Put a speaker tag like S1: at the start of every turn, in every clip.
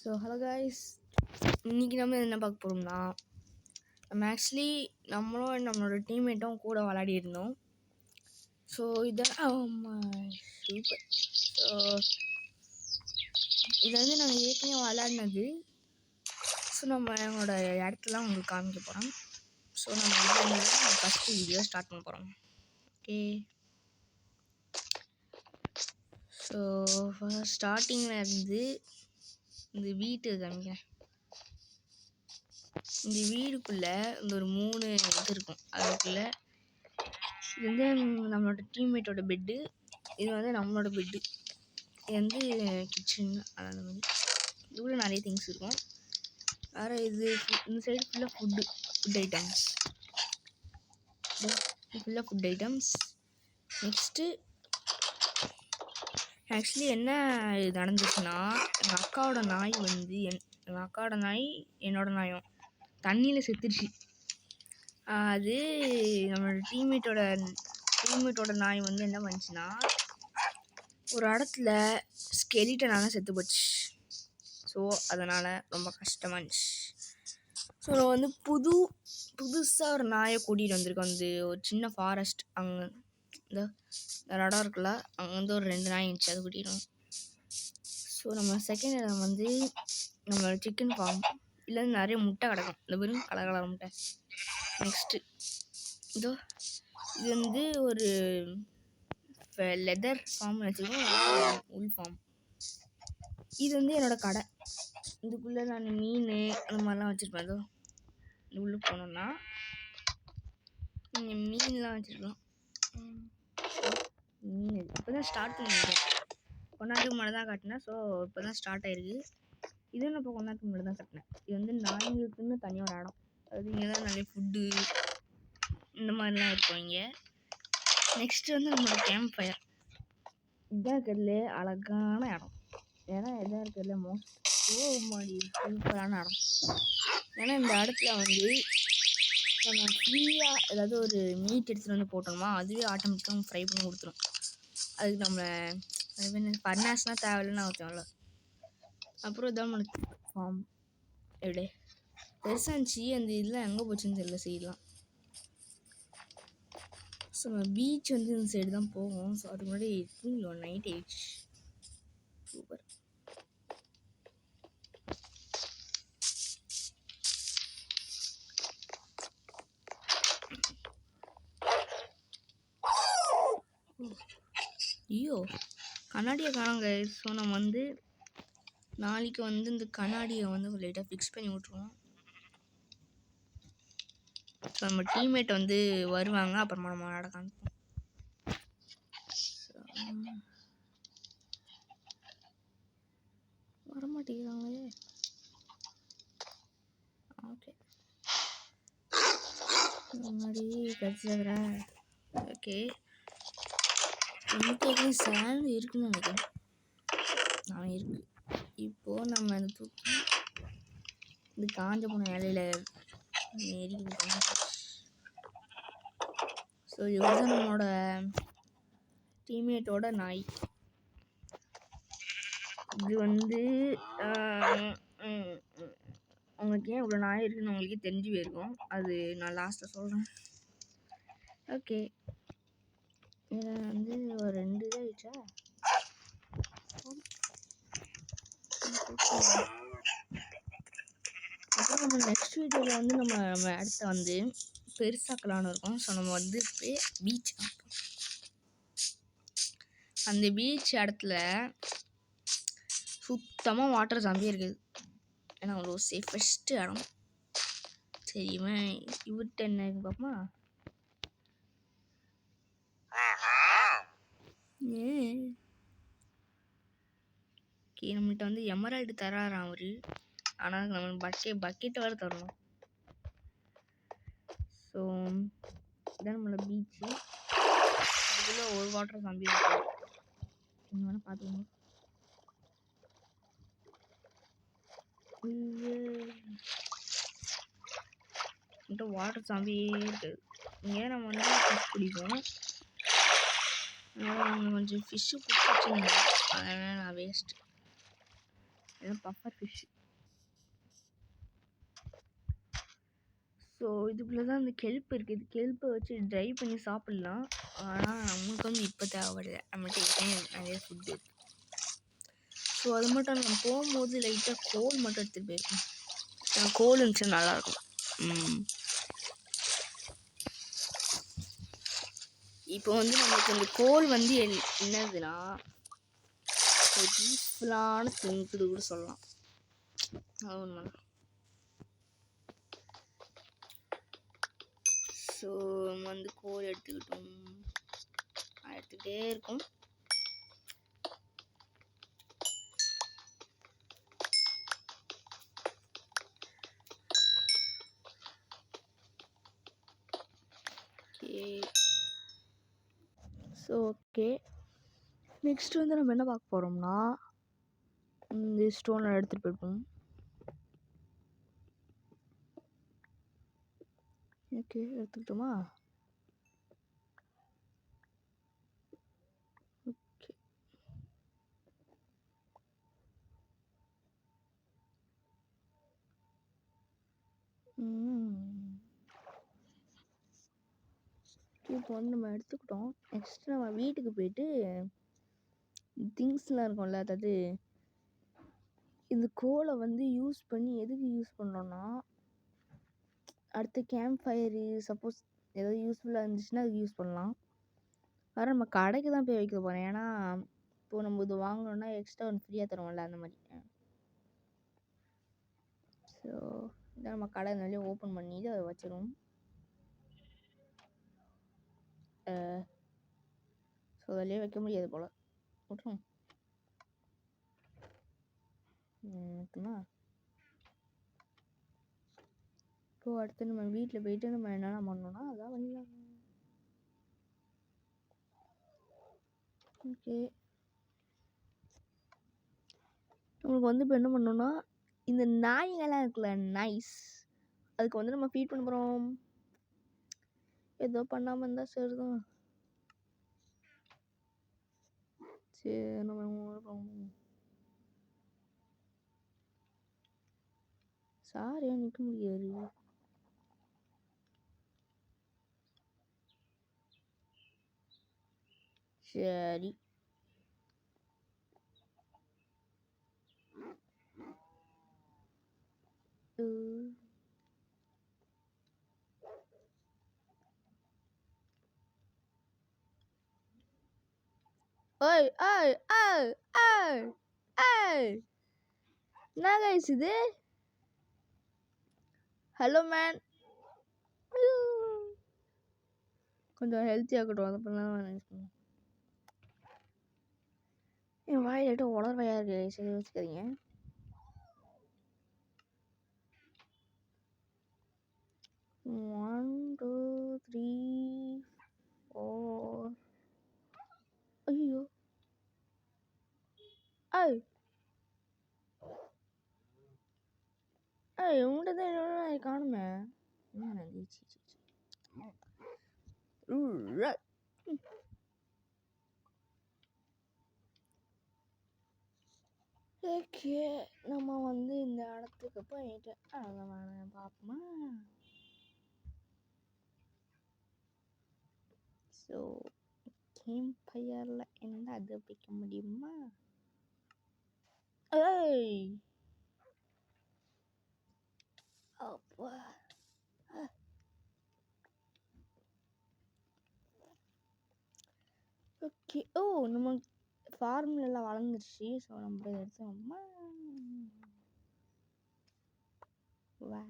S1: So hello guys, இன்றைக்கி நம்ம என்ன பார்க்க போகிறோம்னா, நம்ம ஆக்சுவலி நம்மளோட டீம்மேட்டும் கூட விளையாடி இருந்தோம். So super. ஸோ இதை வந்து நாங்கள் ஏற்கனவே விளையாடினது. ஸோ நம்ம என்னோட இடத்துலாம் உங்களுக்கு காமிக்க போகிறோம். ஸோ நம்ம ஃபஸ்ட்டு வீடியோ ஸ்டார்ட் பண்ண போகிறோம். ஓகே, ஸோ ஃபர்ஸ்ட் ஸ்டார்டிங்கில் இருந்து இந்த வீட்டு காமிக்கிறேன். இந்த வீடுக்குள்ளே இந்த ஒரு 3 இது இருக்கும். அதுக்குள்ளே இது வந்து நம்மளோட டீம்மேட்டோட பெட்டு, இது வந்து நம்மளோட பெட்டு, இது வந்து கிச்சன். அந்த மாதிரி இதுக்குள்ளே நிறைய திங்ஸ் இருக்கும். வேறு இது இந்த சைடு ஃபுல்லாக ஃபுட் ஐட்டம்ஸ், ஃபுல்லாக ஃபுட் ஐட்டம்ஸ். நெக்ஸ்ட்டு ஆக்சுவலி என்ன இது நடந்துச்சுன்னா, எங்கள் அக்காவோட நாய் வந்து எங்கள் அக்காவோட நாய் என்னோட நாயும் தண்ணியில் செத்துருச்சு. அது நம்மளோட டீம்மேட்டோட நாய் வந்து என்ன பண்ணுச்சுன்னா, ஒரு இடத்துல ஸ்கெலிட்டனால செத்து போச்சு. ஸோ அதனால் ரொம்ப கஷ்டமாக இருந்துச்சு. ஸோ வந்து புதுசாக ஒரு நாயை கூட்டிகிட்டு வந்திருக்கோம். வந்து ஒரு சின்ன ஃபாரஸ்ட், அங்கே இந்த இடம் இருக்குல்ல, அங்கே வந்து ஒரு 2 நாய் இருந்துச்சு, அது கூட்டிடும். ஸோ நம்ம செகண்ட் இடம் வந்து நம்மளோட சிக்கன் ஃபார்ம். இல்லை நிறைய முட்டை கிடக்கும், இந்த வெறும் கலர் முட்டை. நெக்ஸ்ட்டு இது வந்து ஒரு லெதர் ஃபார்ம் வச்சுருக்கோம், உள் ஃபார்ம். இது வந்து என்னோடய கடை. இதுக்குள்ளே நான் மீன் அந்த மாதிரிலாம் வச்சுருப்பேன். அதோ இது உள்ளே போனோம்னா நீங்கள் மீன்லாம் வச்சுருக்கலாம். மீன் இப்போ தான் ஸ்டார்ட் பண்ணியிருக்கேன், கொண்டாட்டுக்கு முன்னாடி தான் காட்டினேன். ஸோ இப்போ தான் ஸ்டார்ட் ஆகிருக்கு. இதுவும் நான் இப்போ கொண்டாட்டுக்கு முன்னாடி தான் காட்டினேன். இது வந்து நாய்களுக்குன்னு தனியாக ஒரு இடம். அது இங்கே தான் நிறைய ஃபுட்டு இந்த மாதிரிலாம் இருக்கும் இங்கே. நெக்ஸ்ட்டு வந்து நம்மளோட கேம்ப் ஃபயர். இதான் இருக்கிறதுலே அழகான இடம். ஏன்னா இதான் இருக்கிறதுல சூப்பரான இடம். ஏன்னா இந்த இடத்துல வந்து நம்ம ஃப்ரீயாக ஏதாவது ஒரு மீட் எடுத்துகிட்டு வந்து போட்டோம்னா அதுவே ஆட்டோமேட்டிக்காக ஃப்ரை பண்ணி கொடுத்துரும். அதுக்கு நம்ம பர்னாஸ்லாம் தேவையில்லைன்னு ஊற்றுவோம்ல. அப்புறம் இதான் நம்மளுக்கு ஃபார்ம். எப்படி பெருசாக இருந்துச்சு, அந்த இதெல்லாம் எங்கே போச்சுன்னு தெரியல சைடெலாம். ஸோ நம்ம பீச் வந்து இந்த சைடு தான் போவோம். ஸோ அதுக்கு முன்னாடி தூங்கிடுவோம், நைட் ஆயிடுச்சு. சூப்பர். ஐயோ, கண்ணாடியை காணுங்க. ஸோ நம்ம வந்து நாளைக்கு வந்து இந்த கண்ணாடியை வந்து லைட்டாக ஃபிக்ஸ் பண்ணி விட்ருவோம். ஸோ நம்ம டீம்மேட் வந்து வருவாங்க, அப்புறமா நம்ம விளையாட காமிப்போம். வரமாட்டேங்கிறாங்களே. ஓகே, முன்னாடி கடிச்சிடுறேன். ஓகே, எனக்கு சேலரி இருக்குன்னு நினைக்கிறேன். நான் இருக்கு. இப்போது நம்ம அதை தூக்கி இந்த காஞ்ச போன இலையில எரிக்கணும். ஸோ இதுதான் நம்மளோட டீம்மேட்டோட நாய். இது வந்து உங்களுக்கு ஏன் இவ்வளோ நாய் இருக்குன்னு உங்களுக்கே தெரிஞ்சு போயிருக்கும். அது நான் லாஸ்ட்டில் சொல்கிறேன். ஓகே, இதில் வந்து ஒரு 2 இது ஆயிடுச்சா. அப்புறம் நம்ம நெக்ஸ்ட் வீடியோவில் வந்து நம்ம இடத்த வந்து பெருசாக்கலான்னு இருக்கோம். ஸோ நம்ம வந்து பீச், அந்த பீச் இடத்துல சுத்தமாக வாட்டர் ஜாம்பியே இருக்குது. ஏன்னா ஒரு சேஃபஸ்ட் இடம். சரி, இவர்கிட்ட என்ன இருக்கு பார்ப்போமா. ஓகே, நம்மள்கிட்ட வந்து எமரால்டு தராராம் அவரு. ஆனால் நம்ம பக்கெட் வேறு தரணும். ஸோ இதான் நம்மளோட பீச்சு. இதுக்குள்ளே ஒரு வாட்டர் ஜாம்பி இருக்கு, நீங்கள் வேணால் பார்த்துக்கோங்க. வாட்டர் ஜாம்பியே இருக்குது. இங்கே நம்ம வந்து ஃபிஷ் பிடிப்போம். கொஞ்சம் ஃபிஷ்ஷு பிடிச்சி வச்சுருந்தேன், அதனால் நான் வேஸ்ட்டு. ஏன்னா பஃபர் ஃபிஷ் ஸோ இதுக்குள்ளே தான் அந்த கெல்ப் இருக்குது. கெல்ப்பை வச்சு ட்ரை பண்ணி சாப்பிட்லாம். ஆனால் நம்மளுக்கு வந்து இப்போ தேவைப்படுது. நம்மகிட்ட நிறைய ஃபுட்டு இருக்குது. ஸோ அது மட்டும் நம்ம போகும்போது லைட்டாக கோல் மட்டும் எடுத்துகிட்டு போயிருக்கோம். கோல் இருந்துச்சு நல்லாயிருக்கும். இப்போ வந்து நமக்கு இந்த கோல் வந்து என்னதுன்னா ஒரு பீஸ்ஃபுல்லான திங்குது கூட சொல்லலாம். அது ஒன்று. ஸோ நம்ம வந்து கோல் எடுத்துக்கிட்டோம். எடுத்துக்கிட்டே இருக்கும். ஸோ ஓகே, நெக்ஸ்ட் வந்து நம்ம என்ன பார்க்க போகிறோம்னா இந்த ஸ்டோனை எடுத்துகிட்டு போயிருப்போம். ஓகே, எடுத்துக்கிட்டோமா? ஓகே, இப்போ வந்து நம்ம எடுத்துக்கிட்டோம். நெக்ஸ்ட் நம்ம வீட்டுக்கு போயிட்டு திங்ஸ்லாம் இருக்கும்ல, அதாவது இந்த கோலை வந்து யூஸ் பண்ணி எதுக்கு யூஸ் பண்ணுறோன்னா அடுத்து கேம்ப் ஃபயரு சப்போஸ் ஏதாவது யூஸ்ஃபுல்லாக இருந்துச்சுன்னா அதுக்கு யூஸ் பண்ணலாம். வேறு நம்ம கடைக்கு தான் போய் வைக்க போகிறேன். ஏன்னா இப்போது நம்ம இது வாங்கணுன்னா எக்ஸ்ட்ரா ஒன்று ஃப்ரீயாக தருவோம்ல, அந்த மாதிரி. ஸோ இதை நம்ம கடை நிறைய ஓப்பன் பண்ணிட்டு அதை வச்சிடும். ஸோ அதிலே வைக்க முடியாது போல். விட்டுரும் இருக்குமா? இப்போ அடுத்து நம்ம வீட்டில் போயிட்டு நம்ம என்னென்ன பண்ணோன்னா அதான் பண்ணிடலாம். ஓகே, நம்மளுக்கு வந்து இப்போ என்ன பண்ணோன்னா இந்த நாய்கள்லாம் இருக்குல்ல, நைஸ், அதுக்கு வந்து நம்ம ஃபீட் பண்ண போகிறோம். ஏதோ பண்ணாமல் இருந்தால் சரிதான். சரி, நம்ம சாரியா நிற்க முடியாது. சரி, ஓய் ஓய் ஓய் ஓய் ஓய், என்ன கைஸ் இது? ஹலோ மேன், கொஞ்சம் ஹெல்த்தியாகட்டும். அதை பண்ணலாம். என் வாயில் லைட்டாக உலர்வையாக இருக்குது. சரி, வச்சுக்காதீங்க. ஒன் 2 3 4. ஐயோ, ஐய் ஐய், உங்கள்கிட்ட தான் காணுமே. ஓகே, நம்ம வந்து இந்த இடத்துக்கு போயிட்டு பார்ப்போமா? ஸோ கேம்ப் ஃபயரில் என்ன அது வைக்க முடியுமா? ஏய் அப்பா, ஓகே. ஓ, நம்ம ஃபார்ம்லாம் வளர்ந்துருச்சு. ஸோ நம்ம போய் எடுத்தோம்மா. வா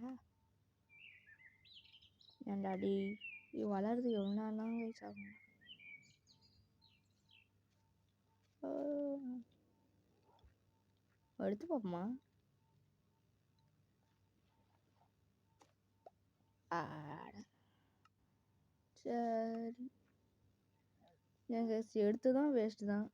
S1: ஏண்டாடி, இது வளருது எவ்வளோ நேரம் வயசு ஆகும்? எடுத்து பார்ப்போமா? சரி, எங்கள் எடுத்து தான் வேஸ்ட்டு தான்.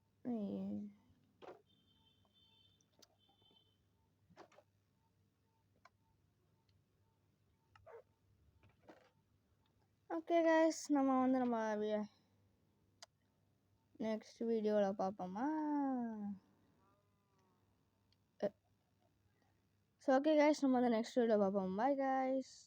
S1: ஓகே கைஸ், நம்ம வந்து நம்ம நெக்ஸ்ட் வீடியோவில் பார்ப்போமா? ஸோ ஓகே கைஸ், நம்ம வந்து நெக்ஸ்ட் வீடியோவில் பார்ப்போம். Bye guys.